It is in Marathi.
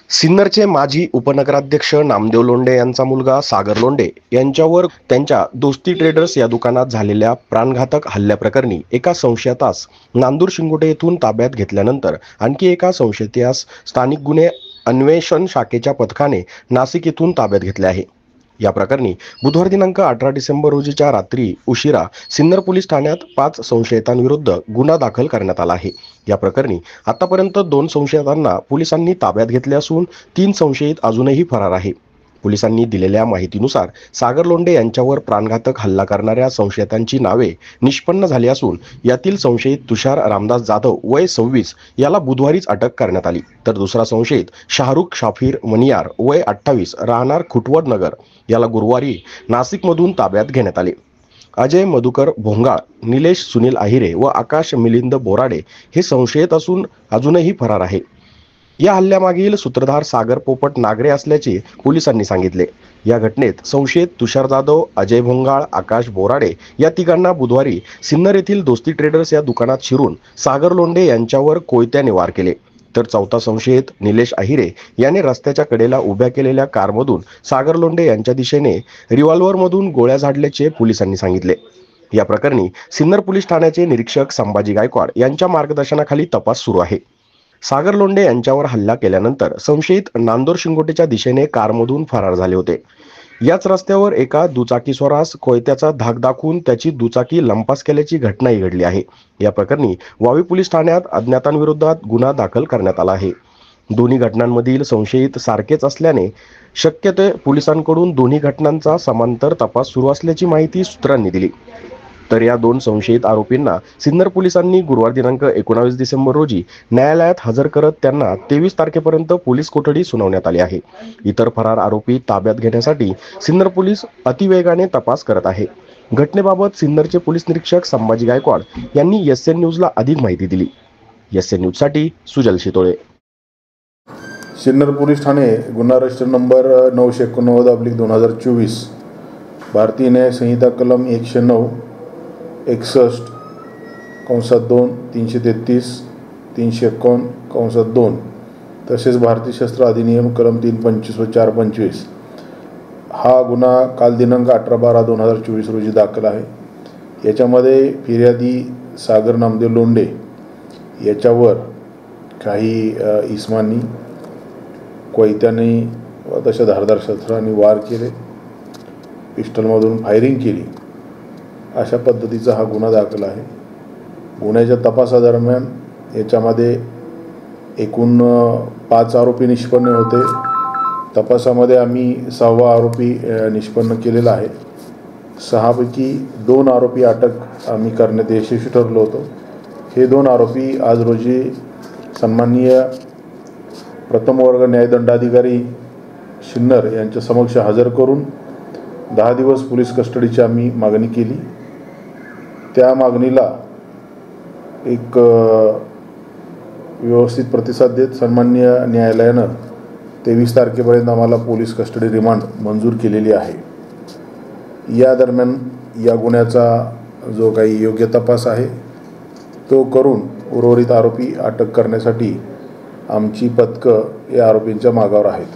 सिन्नरचे माजी उपनगराध्यक्ष नामदेव लोंढे यांचा मुलगा सागर लोंढे यांच्यावर त्यांच्या दोस्ती ट्रेडर्स या दुकानात झालेल्या प्राणघातक हल्ल्याप्रकरणी एका संशयितास नांदूर शिंगोटे येथून ताब्यात घेतल्यानंतर आणखी एका संशयितास स्थानिक गुन्हे अन्वेषण शाखेच्या पथकाने नाशिक येथून ताब्यात घेतले आहे। या प्रकरणी बुधवार दिनांक 18 डिसेंबर रोजीच्या रात्री उशिरा सिन्नर पोलीस ठाण्यात 5 संशयितांविरुद्ध गुन्हा दाखल करण्यात आला आहे। या प्रकरणी आतापर्यंत 2 संशयितांना पोलिसांनी ताब्यात घेतले असून 3 संशयित अजूनही फरार आहे। पोलिसांनी दिलेल्या माहितीनुसार सागर लोंढे यांच्यावर प्राणघातक हल्ला करणाऱ्या संशयितांची नावे निष्पन्न झाली असून यातील संशयित तुषार रामदास जाधव वय 26 याला बुधवारीच अटक करण्यात आली, तर दुसरा संशयित शाहरुख शाफिर मनियार वय 28 राहणार खुटवड नगर याला गुरुवारी नाशिकमधून ताब्यात घेण्यात आले। अजय मधुकर भोंगाळ, निलेश सुनील आहिरे व आकाश मिलिंद बोराडे हे संशयित असून अजूनही फरार आहे। या हल्ल्यामागील सूत्रधार सागर पोपट नागरे असल्याचे पोलिसांनी सांगितले। या घटनेत संशयित तुषार जाधव, अजय भोंगाळ, आकाश बोराडे या तिघांना बुधवारी सिन्नर येथील दोस्ती ट्रेडर्स या दुकानात शिरून सागर लोंढे यांच्यावर कोयत्याने वार केले, तर चौथा संशयित निलेश आहिरे याने रस्त्याच्या कडेला उभ्या केलेल्या कारमधून सागर लोंढे यांच्या दिशेने रिव्हॉल्व्हरमधून गोळ्या झाडल्याचे पोलिसांनी सांगितले। या प्रकरणी सिन्नर पोलीस ठाण्याचे निरीक्षक संभाजी गायकवाड यांच्या मार्गदर्शनाखाली तपास सुरू आहे। सागर लोंढे यांच्यावर हल्ला केल्यानंतर संशयित नांदूर शिंगोटेच्या दिशेने कारमधून फरार झाले होते। याच रस्त्यावर एका दुचाकीस्वारास कोयत्याचा धाक दाखवून त्याची दुचाकी लंपास केल्याची घटनाही घडली आहे। या प्रकरणी वावी पोलीस ठाण्यात अज्ञातांविरोधात गुन्हा दाखल करण्यात आला आहे। दोन्ही घटनांमधील संशयित सारखेच असल्याने शक्यतो पोलिसांकडून दोन्ही घटनांचा समांतर तपास सुरू असल्याची माहिती सूत्रांनी दिली। तर या 2 संशयित आरोपींना सिन्नर पोलिसांनी गुरुवार दिनांक 19 डिसेंबर रोजी न्यायालयात हजर करत त्यांना 23 तारखेपर्यंत पोलीस कोठडी सुनावण्यात आली आहे। इतर फरार आरोपी ताब्यात घेण्यासाठी सिन्नर पोलीस अतिवेगाने तपास करत आहे। घटनेबाबत सिन्नरचे पोलीस निरीक्षक संभाजी गायकवाड यांनी एसएन न्यूजला अधिक माहिती दिली। एसएन न्यूजसाठी सुजल शितोळे। सिन्नर पोलीस ठाणे गुन्हा रजिस्टर नंबर 989/2024 भारतीय न्याय संहिता कलम 109 61 (2) 333 351 (2) तसेच भारतीय शस्त्र अधिनियम कलम 325 व 425 हा गुन्हा काल दिनांक 18/12/2024 रोजी दाखल आहे। याच्यामध्ये फिर्यादी सागर नामदेव लोंढे याच्यावर काही इसमांनी कोयत्याने व तशा धारदार शस्त्रांनी वार केले, पिस्टलमधून फायरिंग केली, अशा पद्धतीचा हा गुन्हा दाखल आहे। गुन्ह्याच्या तपासादरम्यान याच्यामध्ये एकूण 5 आरोपी निष्पन्न होते। तपासामध्ये आम्ही 6वा आरोपी निष्पन्न केलेला आहे। 6 पैकी 2 आरोपी अटक आम्ही करण्यात यशस्वी ठरलो होतो। हे 2 आरोपी आज रोजी सन्माननीय प्रथम वर्ग न्यायदंडाधिकारी सिन्नर यांच्या समक्ष हजर करून 10 दिवस पोलीस कस्टडीची आम्ही मागणी केली। त्या मागणीला एक व्यवस्थित प्रतिसाद देत सन्माननीय न्यायालयानं 23 तारखेपर्यंत आम्हाला पोलीस कस्टडी रिमांड मंजूर केलेली आहे। या दरम्यान या गुन्ह्याचा जो काही योग्य तपास आहे तो करून उर्वरित आरोपी अटक करण्यासाठी आमची पथकं या आरोपींच्या मागावर आहेत।